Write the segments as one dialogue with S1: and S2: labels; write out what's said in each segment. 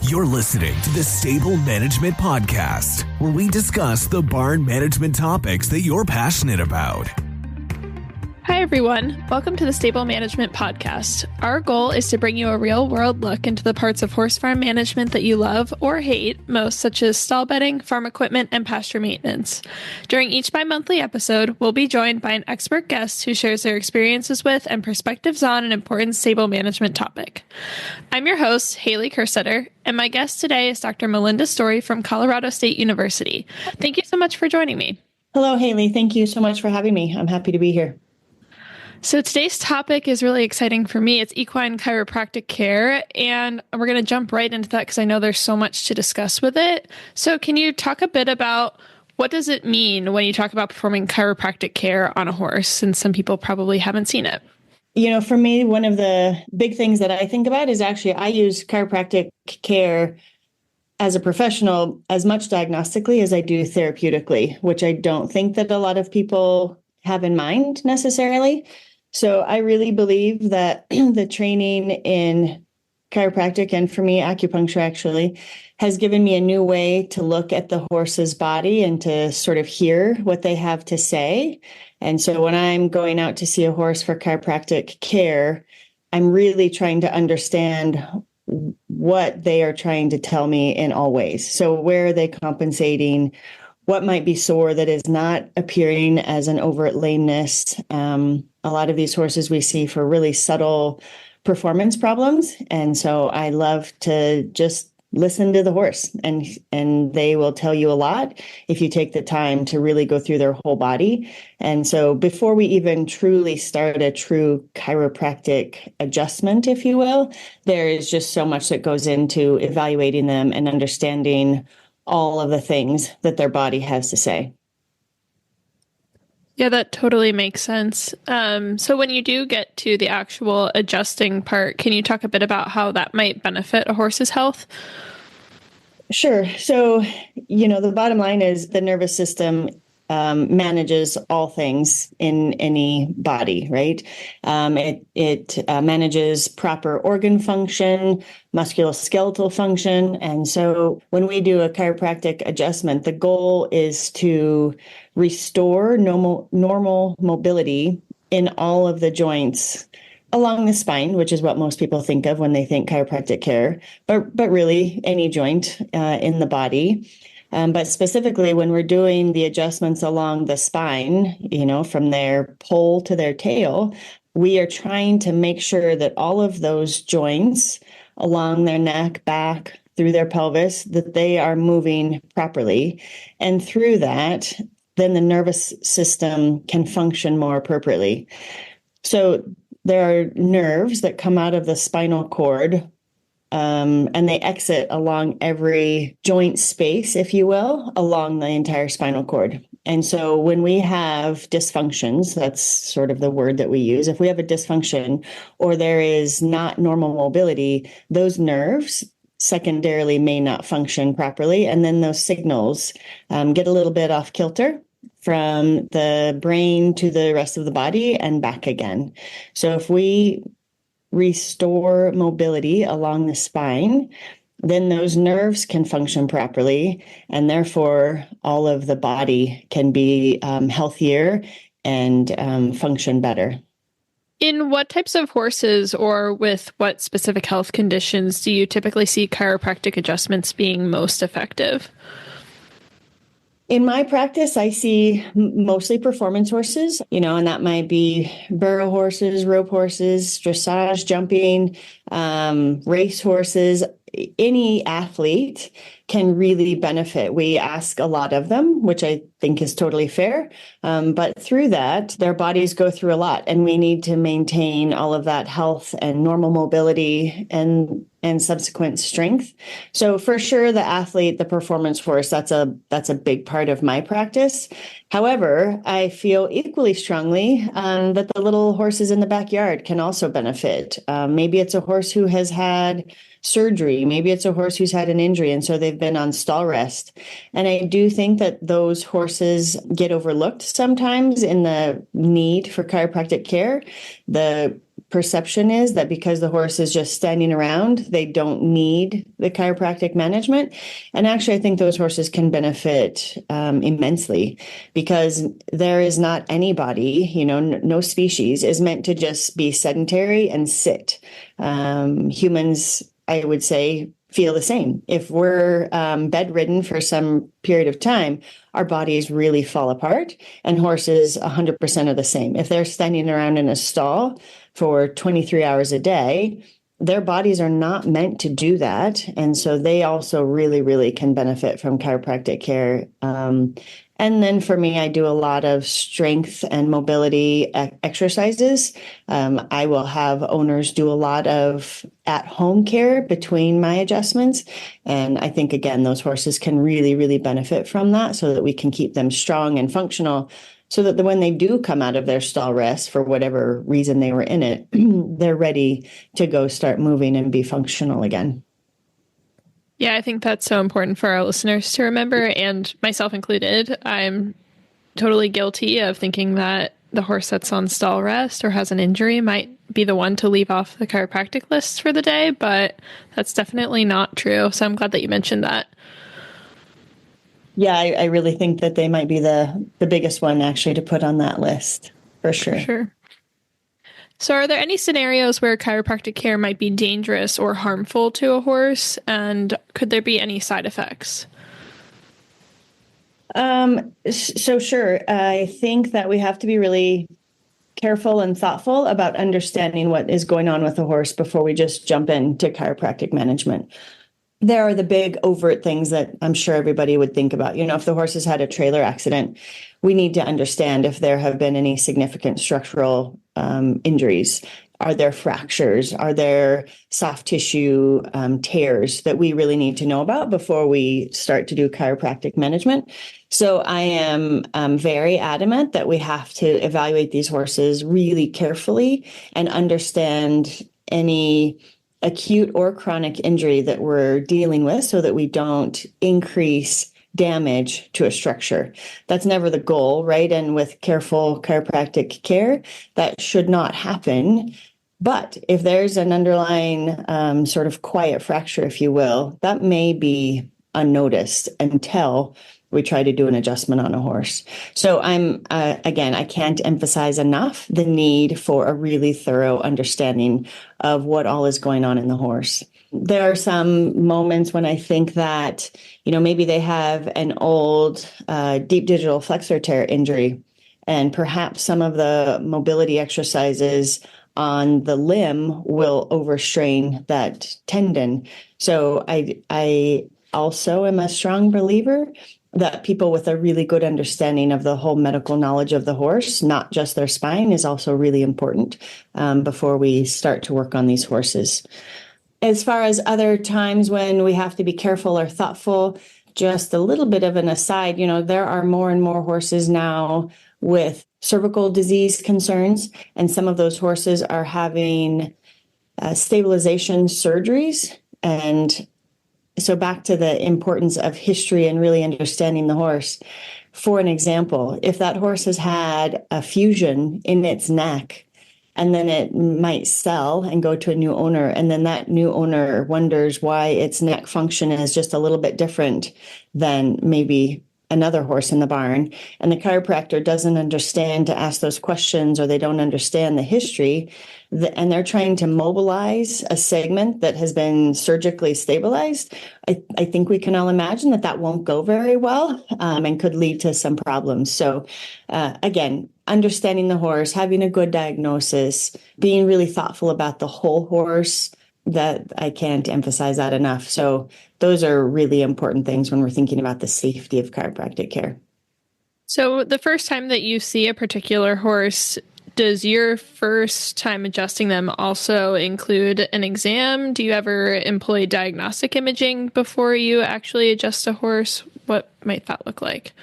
S1: You're listening to the Stable Management Podcast, where we discuss the barn management topics that you're passionate about.
S2: Hi, everyone. Welcome to the Stable Management Podcast. Our goal is to bring you a real-world look into the parts of horse farm management that you love or hate most, such as stall bedding, farm equipment, and pasture maintenance. During each bi-monthly episode, we'll be joined by an expert guest who shares their experiences with and perspectives on an important stable management topic. I'm your host, Hailey Kerstetter, and my guest today is Dr. Melinda Story from Colorado State University. Thank you so much for joining me.
S3: Hello, Hailey. Thank you so much for having me. I'm happy to be here.
S2: So today's topic is really exciting for me. It's equine chiropractic care, and we're going to jump right into that because I know there's so much to discuss with it. So can you talk a bit about what does it mean when you talk about performing chiropractic care on a horse, since some people probably haven't seen it?
S3: You know, for me, one of the big things that I think about is actually I use chiropractic care as a professional as much diagnostically as I do therapeutically, which I don't think that a lot of people have in mind necessarily. So I really believe that the training in chiropractic, and for me, acupuncture actually, has given me a new way to look at the horse's body and to sort of hear what they have to say. And so when I'm going out to see a horse for chiropractic care, I'm really trying to understand what they are trying to tell me in all ways. So where are they compensating? What might be sore that is not appearing as an overt lameness? A lot of these horses we see for really subtle performance problems. And so I love to just listen to the horse, and they will tell you a lot if you take the time to really go through their whole body. And so before we even truly start a true chiropractic adjustment, if you will, there is just so much that goes into evaluating them and understanding all of the things that their body has to say.
S2: Yeah, that totally makes sense. So when you do get to the actual adjusting part, can you talk a bit about how that might benefit a horse's health?
S3: Sure. So, the bottom line is the nervous system manages all things in any body, right? It manages proper organ function, musculoskeletal function. And so when we do a chiropractic adjustment, the goal is to restore normal mobility in all of the joints along the spine, which is what most people think of when they think chiropractic care, but really any joint in the body. But specifically, when we're doing the adjustments along the spine, from their poll to their tail, we are trying to make sure that all of those joints along their neck, back, through their pelvis, that they are moving properly. And through that, then the nervous system can function more appropriately. So there are nerves that come out of the spinal cord, and they exit along every joint space, if you will, along the entire spinal cord. And so when we have dysfunctions, that's sort of the word that we use. If we have a dysfunction or there is not normal mobility, those nerves secondarily may not function properly. And then those signals get a little bit off kilter from the brain to the rest of the body and back again. So if we restore mobility along the spine, then those nerves can function properly, and therefore all of the body can be healthier and function better.
S2: In what types of horses or with what specific health conditions do you typically see chiropractic adjustments being most effective?
S3: In my practice, I see mostly performance horses, and that might be burro horses, rope horses, dressage, jumping, race horses. Any athlete can really benefit. We ask a lot of them, which I think is totally fair. But through that, their bodies go through a lot, and we need to maintain all of that health and normal mobility and subsequent strength. So for sure, the athlete, the performance horse, that's a big part of my practice. However, I feel equally strongly that the little horses in the backyard can also benefit. Maybe it's a horse who has had surgery. Maybe it's a horse who's had an injury, and so they've been on stall rest. And I do think that those horses get overlooked sometimes in the need for chiropractic care. The perception is that because the horse is just standing around, they don't need the chiropractic management. And actually, I think those horses can benefit immensely, because there is not anybody, no species is meant to just be sedentary and sit. Humans, I would say, feel the same. If we're bedridden for some period of time, our bodies really fall apart, and horses 100% are the same. If they're standing around in a stall for 23 hours a day, their bodies are not meant to do that. And so they also really, really can benefit from chiropractic care. And then for me, I do a lot of strength and mobility exercises. I will have owners do a lot of at-home care between my adjustments. And I think, again, those horses can really, really benefit from that, so that we can keep them strong and functional, so that when they do come out of their stall rest, for whatever reason they were in it, they're ready to go start moving and be functional again.
S2: Yeah, I think that's so important for our listeners to remember, and myself included. I'm totally guilty of thinking that the horse that's on stall rest or has an injury might be the one to leave off the chiropractic list for the day, but that's definitely not true. So I'm glad that you mentioned that.
S3: Yeah, I really think that they might be the biggest one actually to put on that list, for sure.
S2: For sure. So are there any scenarios where chiropractic care might be dangerous or harmful to a horse? And could there be any side effects?
S3: So sure. I think that we have to be really careful and thoughtful about understanding what is going on with the horse before we just jump into chiropractic management. There are the big overt things that I'm sure everybody would think about. If the horse has had a trailer accident, we need to understand if there have been any significant structural injuries. Are there fractures? Are there soft tissue tears that we really need to know about before we start to do chiropractic management? So I am very adamant that we have to evaluate these horses really carefully and understand any acute or chronic injury that we're dealing with, so that we don't increase damage to a structure. That's never the goal, right? And with careful chiropractic care, that should not happen. But if there's an underlying sort of quiet fracture, if you will, that may be unnoticed until we try to do an adjustment on a horse. So again, I can't emphasize enough the need for a really thorough understanding of what all is going on in the horse. There are some moments when I think that, maybe they have an old deep digital flexor tear injury, and perhaps some of the mobility exercises on the limb will overstrain that tendon. So I also am a strong believer that people with a really good understanding of the whole medical knowledge of the horse, not just their spine, is also really important before we start to work on these horses. As far as other times when we have to be careful or thoughtful, just a little bit of an aside, there are more and more horses now with cervical disease concerns, and some of those horses are having stabilization surgeries. And so back to the importance of history and really understanding the horse. For an example, if that horse has had a fusion in its neck, and then it might sell and go to a new owner, and then that new owner wonders why its neck function is just a little bit different than maybe another horse in the barn, and the chiropractor doesn't understand to ask those questions, or they don't understand the history, and they're trying to mobilize a segment that has been surgically stabilized, I think we can all imagine that won't go very well and could lead to some problems. So again, understanding the horse, having a good diagnosis, being really thoughtful about the whole horse, that I can't emphasize that enough. So those are really important things when we're thinking about the safety of chiropractic care.
S2: So the first time that you see a particular horse, does your first time adjusting them also include an exam? Do you ever employ diagnostic imaging before you actually adjust a horse? What might that look like?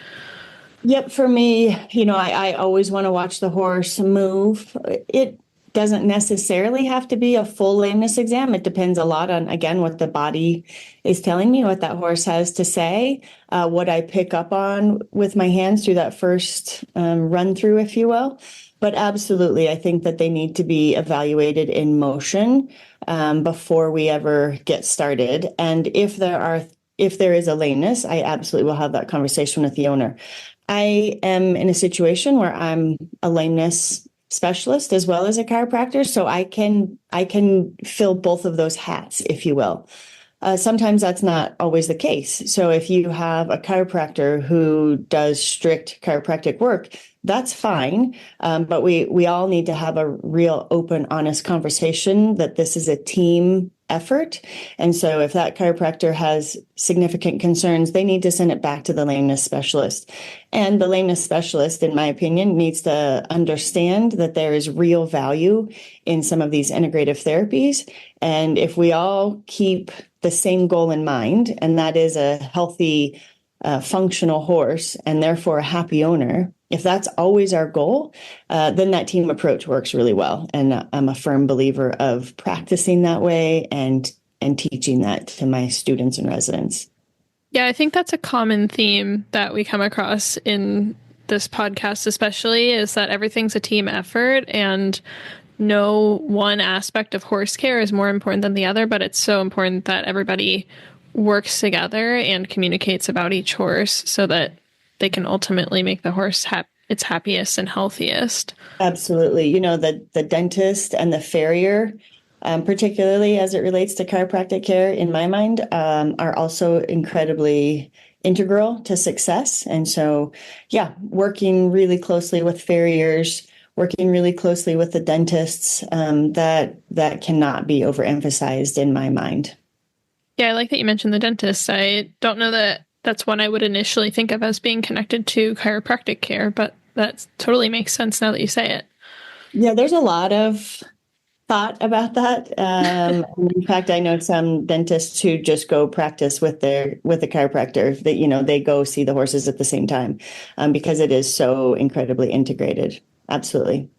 S3: Yep. For me, I always want to watch the horse move. It doesn't necessarily have to be a full lameness exam. It depends a lot on, again, what the body is telling me, what that horse has to say, what I pick up on with my hands through that first run through, if you will. But absolutely, I think that they need to be evaluated in motion before we ever get started. And if there is a lameness, I absolutely will have that conversation with the owner. I am in a situation where I'm a lameness specialist as well as a chiropractor, so I can fill both of those hats, if you will. Sometimes that's not always the case. So if you have a chiropractor who does strict chiropractic work, that's fine. But we all need to have a real open, honest conversation that this is a team effort. And so if that chiropractor has significant concerns, they need to send it back to the lameness specialist. And the lameness specialist, in my opinion, needs to understand that there is real value in some of these integrative therapies. And if we all keep the same goal in mind, and that is a healthy, functional horse, and therefore a happy owner, if that's always our goal, then that team approach works really well. And I'm a firm believer of practicing that way and teaching that to my students and residents.
S2: Yeah, I think that's a common theme that we come across in this podcast, especially, is that everything's a team effort and no one aspect of horse care is more important than the other, but it's so important that everybody works together and communicates about each horse so that they can ultimately make the horse its happiest and healthiest.
S3: Absolutely. You know, the dentist and the farrier, particularly as it relates to chiropractic care, in my mind, are also incredibly integral to success. And so, yeah, working really closely with farriers, working really closely with the dentists, that cannot be overemphasized in my mind.
S2: Yeah, I like that you mentioned the dentist. I don't know that that's one I would initially think of as being connected to chiropractic care, but that totally makes sense now that you say it. Yeah,
S3: there's a lot of thought about that. In fact, I know some dentists who just go practice with the chiropractor. That they go see the horses at the same time because it is so incredibly integrated. Absolutely.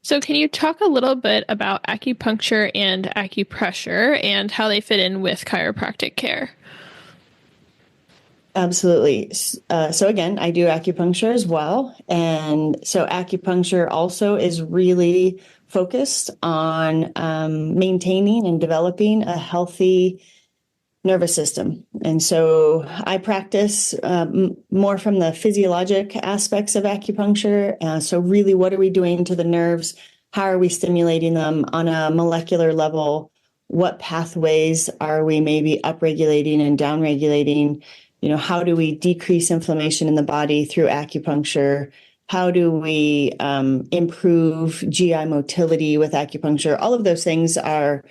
S2: So can you talk a little bit about acupuncture and acupressure and how they fit in with chiropractic care?
S3: Absolutely. So again, I do acupuncture as well. And so acupuncture also is really focused on maintaining and developing a healthy nervous system. And so I practice more from the physiologic aspects of acupuncture. So really, what are we doing to the nerves? How are we stimulating them on a molecular level? What pathways are we maybe upregulating and downregulating? How do we decrease inflammation in the body through acupuncture? How do we improve GI motility with acupuncture? All of those things are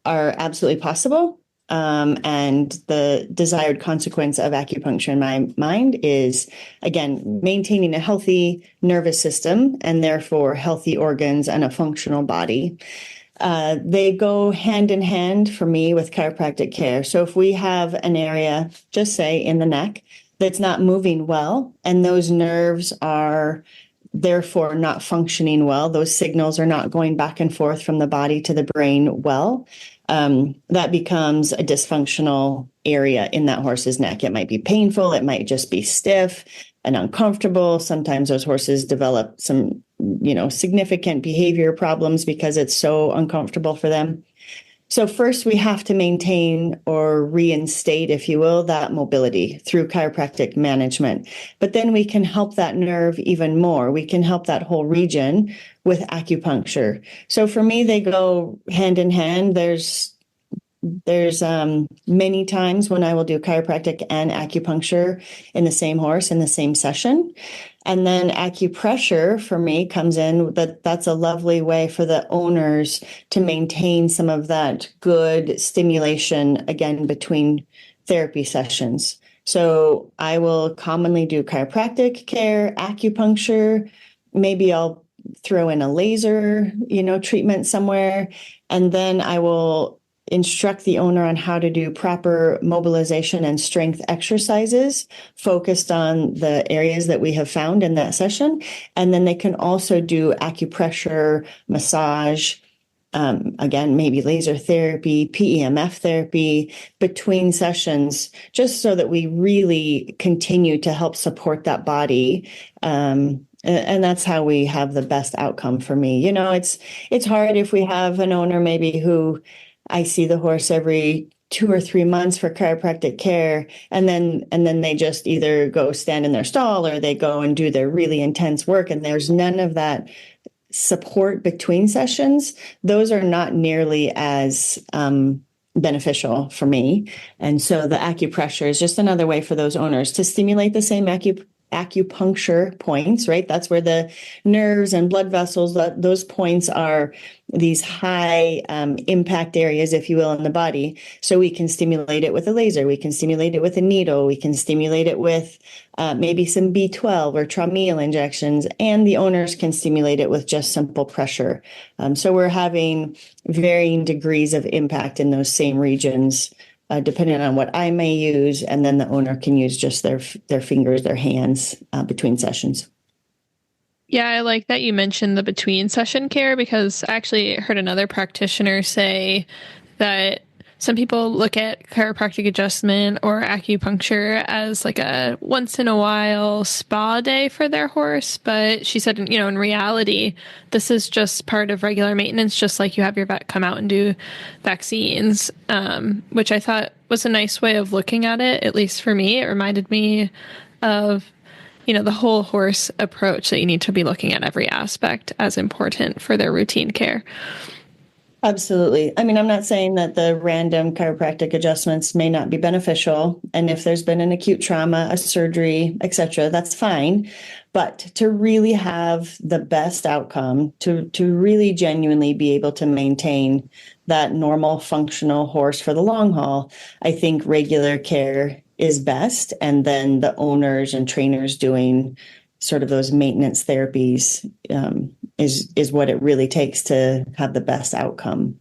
S3: absolutely possible. And the desired consequence of acupuncture in my mind is, again, maintaining a healthy nervous system and therefore healthy organs and a functional body. They go hand in hand for me with chiropractic care. So if we have an area, just say in the neck, that's not moving well, and those nerves are therefore not functioning well, those signals are not going back and forth from the body to the brain well, that becomes a dysfunctional area in that horse's neck. It might be painful. It might just be stiff and uncomfortable. Sometimes those horses develop some, significant behavior problems because it's so uncomfortable for them. So first we have to maintain or reinstate, if you will, that mobility through chiropractic management. But then we can help that nerve even more. We can help that whole region with acupuncture. So for me, they go hand in hand. There's many times when I will do chiropractic and acupuncture in the same horse in the same session. And then acupressure for me comes in, that's a lovely way for the owners to maintain some of that good stimulation, again, between therapy sessions. So I will commonly do chiropractic care, acupuncture, maybe I'll throw in a laser, treatment somewhere, and then I will instruct the owner on how to do proper mobilization and strength exercises focused on the areas that we have found in that session. And then they can also do acupressure, massage, again, maybe laser therapy, PEMF therapy between sessions, just so that we really continue to help support that body And that's how we have the best outcome for me. It's hard if we have an owner maybe who I see the horse every 2 or 3 months for chiropractic care, and then they just either go stand in their stall or they go and do their really intense work, and there's none of that support between sessions. Those are not nearly as beneficial for me. And so the acupressure is just another way for those owners to stimulate the same acupuncture points, right? That's where the nerves and blood vessels, those points are these high impact areas, if you will, in the body. So we can stimulate it with a laser. We can stimulate it with a needle. We can stimulate it with maybe some B12 or Traumeel injections, and the owners can stimulate it with just simple pressure. So we're having varying degrees of impact in those same regions, depending on what I may use, and then the owner can use just their fingers, their hands between sessions.
S2: Yeah, I like that you mentioned the between session care, because I actually heard another practitioner say that some people look at chiropractic adjustment or acupuncture as like a once in a while spa day for their horse. But she said, in reality, this is just part of regular maintenance, just like you have your vet come out and do vaccines, which I thought was a nice way of looking at it, at least for me. It reminded me of the whole horse approach, that you need to be looking at every aspect as important for their routine care.
S3: Absolutely. I mean, I'm not saying that the random chiropractic adjustments may not be beneficial. And if there's been an acute trauma, a surgery, etc., that's fine. But to really have the best outcome, to really genuinely be able to maintain that normal functional horse for the long haul, I think regular care is best. And then the owners and trainers doing sort of those maintenance therapies is what it really takes to have the best outcome.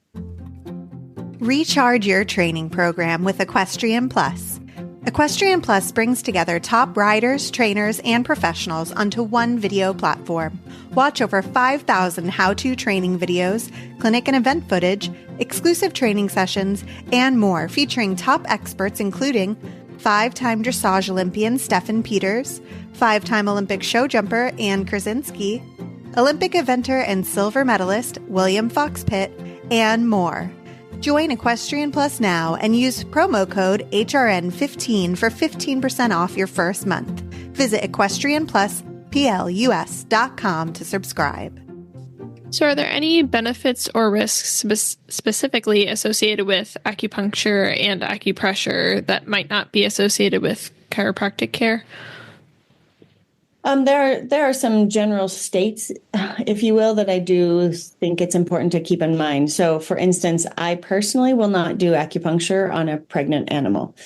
S4: Recharge your training program with Equestrian Plus. Equestrian Plus brings together top riders, trainers, and professionals onto one video platform. Watch over 5,000 how-to training videos, clinic and event footage, exclusive training sessions, and more, featuring top experts including 5-time dressage Olympian Stefan Peters, 5-time Olympic show jumper Ann Krasinski, Olympic eventer and silver medalist William Fox Pitt, and more. Join Equestrian Plus now and use promo code HRN15 for 15% off your first month. Visit equestrianplusplus.com to subscribe.
S2: So are there any benefits or risks specifically associated with acupuncture and acupressure that might not be associated with chiropractic care?
S3: There are some general states, if you will, that I do think it's important to keep in mind. So, for instance, I personally will not do acupuncture on a pregnant animal.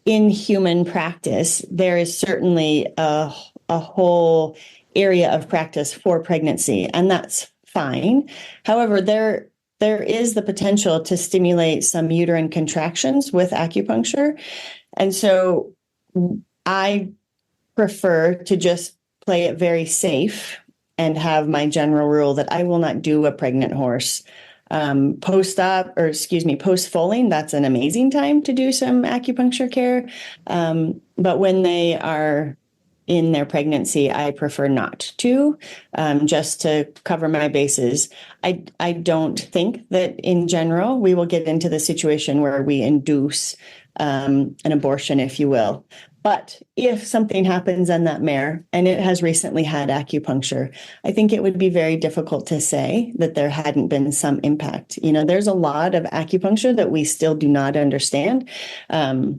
S3: In human practice, there is certainly a whole area of practice for pregnancy, and that's fine. However, there is the potential to stimulate some uterine contractions with acupuncture. And so I prefer to just play it very safe and have my general rule that I will not do a pregnant horse. Post-foaling, that's an amazing time to do some acupuncture care. But when they are in their pregnancy, I prefer not to, just to cover my bases. I don't think that in general we will get into the situation where we induce an abortion, if you will. But if something happens on that mare and it has recently had acupuncture, I think it would be very difficult to say that there hadn't been some impact. There's a lot of acupuncture that we still do not understand. A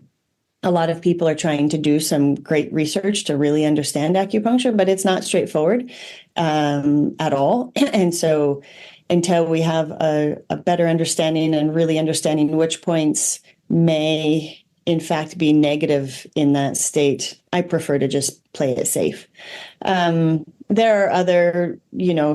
S3: lot of people are trying to do some great research to really understand acupuncture, but it's not straightforward at all. And so until we have a better understanding and really understanding which points may in fact be negative in that state, I prefer to just play it safe. There are other,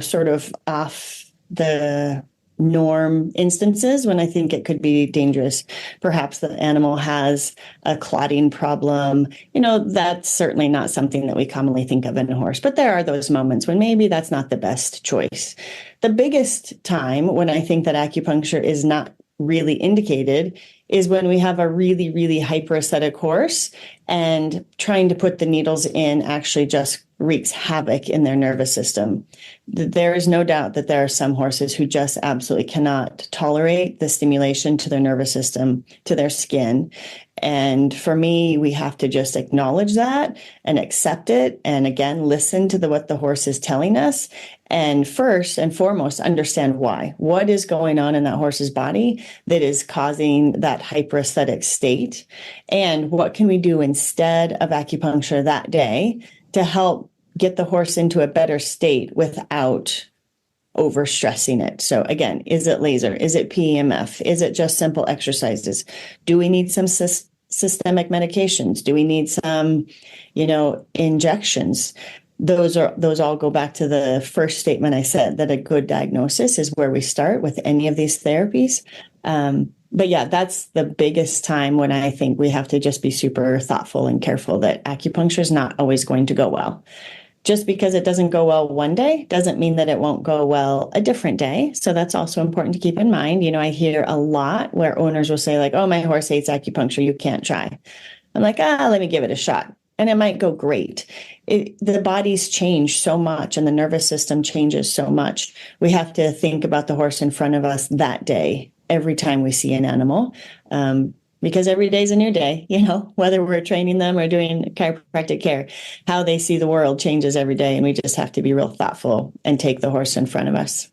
S3: sort of off the norm instances when I think it could be dangerous. Perhaps the animal has a clotting problem. That's certainly not something that we commonly think of in a horse, but there are those moments when maybe that's not the best choice. The biggest time when I think that acupuncture is not really indicated is when we have a really, really hyperaesthetic horse and trying to put the needles in actually just wreaks havoc in their nervous system. There is no doubt that there are some horses who just absolutely cannot tolerate the stimulation to their nervous system, to their skin. And for me, we have to just acknowledge that and accept it. And again, listen to what the horse is telling us. And first and foremost, understand why. What is going on in that horse's body that is causing that hyperesthetic state? And what can we do instead of acupuncture that day to help get the horse into a better state without overstressing it? So again, is it laser? Is it PEMF? Is it just simple exercises? Do we need some systemic medications? Do we need some, injections? Those all go back to the first statement I said, that a good diagnosis is where we start with any of these therapies. But yeah, that's the biggest time when I think we have to just be super thoughtful and careful that acupuncture is not always going to go well. Just because it doesn't go well one day doesn't mean that it won't go well a different day. So that's also important to keep in mind. I hear a lot where owners will say like, oh, my horse hates acupuncture, you can't try. I'm like, let me give it a shot. And it might go great. The body's changed so much and the nervous system changes so much. We have to think about the horse in front of us that day, every time we see an animal. Because every day is a new day, whether we're training them or doing chiropractic care, how they see the world changes every day. And we just have to be real thoughtful and take the horse in front of us.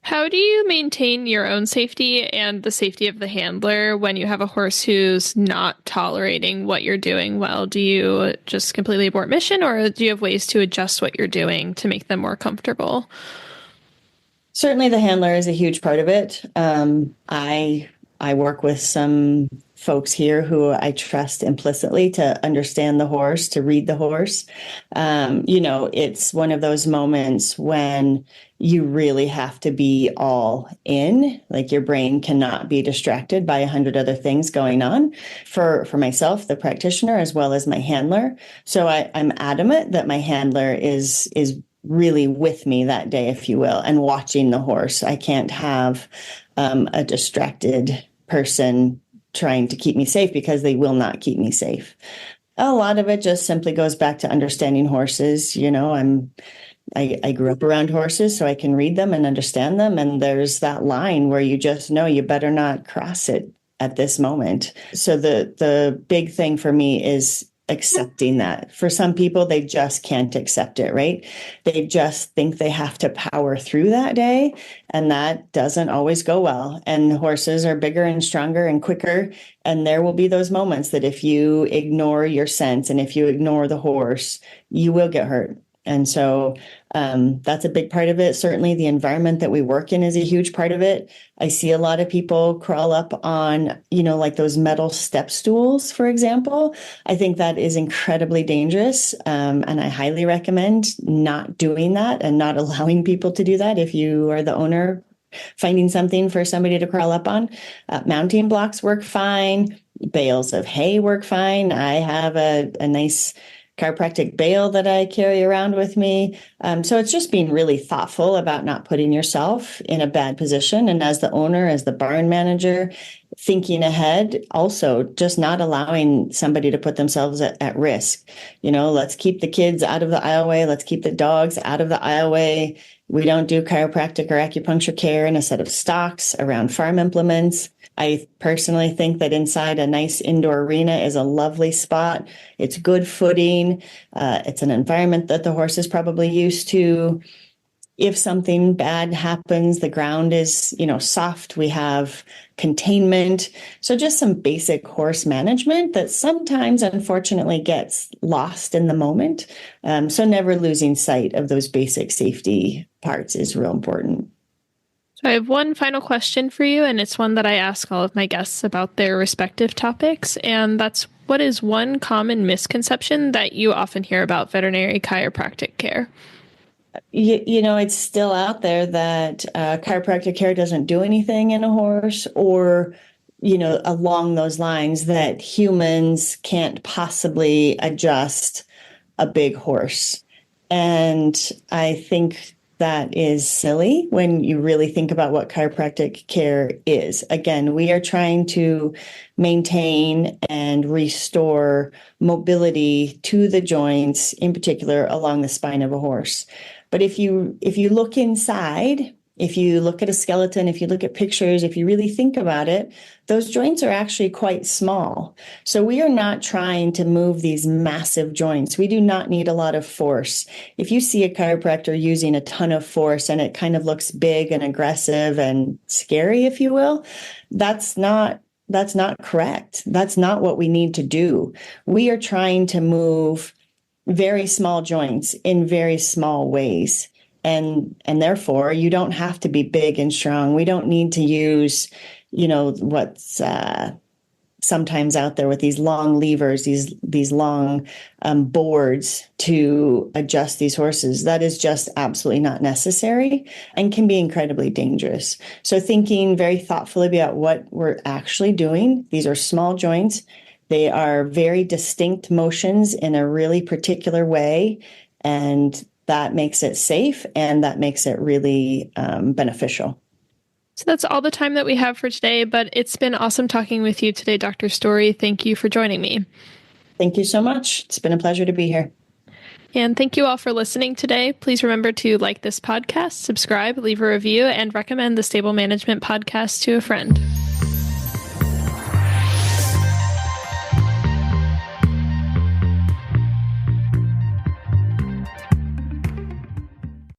S2: How do you maintain your own safety and the safety of the handler when you have a horse who's not tolerating what you're doing well? Do you just completely abort mission, or do you have ways to adjust what you're doing to make them more comfortable?
S3: Certainly the handler is a huge part of it. I work with some folks here who I trust implicitly to understand the horse, to read the horse. It's one of those moments when you really have to be all in, like your brain cannot be distracted by 100 other things going on for myself, the practitioner, as well as my handler. So I'm adamant that my handler is really with me that day, if you will, and watching the horse. I can't have a distracted person trying to keep me safe, because they will not keep me safe. A lot of it just simply goes back to understanding horses. I grew up around horses, so I can read them and understand them. And there's that line where you just know you better not cross it at this moment. So the big thing for me is accepting that. For some people, they just can't accept it, right? They just think they have to power through that day, and that doesn't always go well. And horses are bigger and stronger and quicker, and there will be those moments that if you ignore your sense and if you ignore the horse, you will get hurt. And so that's a big part of it. Certainly the environment that we work in is a huge part of it. I see a lot of people crawl up on, like those metal step stools, for example. I think that is incredibly dangerous. And I highly recommend not doing that and not allowing people to do that. If you are the owner, finding something for somebody to crawl up on, mounting blocks work fine. Bales of hay work fine. I have a nice chiropractic bale that I carry around with me. So it's just being really thoughtful about not putting yourself in a bad position. And as the owner, as the barn manager, thinking ahead, also just not allowing somebody to put themselves at risk. Let's keep the kids out of the aisleway. Let's keep the dogs out of the aisleway. We don't do chiropractic or acupuncture care in a set of stocks around farm implements. I personally think that inside a nice indoor arena is a lovely spot. It's good footing. It's an environment that the horse is probably used to. If something bad happens, the ground is, soft. We have containment. So just some basic horse management that sometimes, unfortunately, gets lost in the moment. So never losing sight of those basic safety parts is real important.
S2: So I have one final question for you, and it's one that I ask all of my guests about their respective topics. And that's, what is one common misconception that you often hear about veterinary chiropractic care?
S3: It's still out there that chiropractic care doesn't do anything in a horse, or, along those lines, that humans can't possibly adjust a big horse. And I think that is silly when you really think about what chiropractic care is. Again, we are trying to maintain and restore mobility to the joints, in particular along the spine of a horse. But if you look inside, if you look at a skeleton, if you look at pictures, if you really think about it, those joints are actually quite small. So we are not trying to move these massive joints. We do not need a lot of force. If you see a chiropractor using a ton of force and it kind of looks big and aggressive and scary, if you will, that's not correct. That's not what we need to do. We are trying to move very small joints in very small ways. And therefore, you don't have to be big and strong. We don't need to use, what's sometimes out there with these long levers, these long boards to adjust these horses. That is just absolutely not necessary and can be incredibly dangerous. So thinking very thoughtfully about what we're actually doing. These are small joints. They are very distinct motions in a really particular way. And that makes it safe and that makes it really beneficial.
S2: So that's all the time that we have for today, but it's been awesome talking with you today, Dr. Story. Thank you for joining me.
S3: Thank you so much. It's been a pleasure to be here.
S2: And thank you all for listening today. Please remember to like this podcast, subscribe, leave a review, and recommend the Stable Management Podcast to a friend.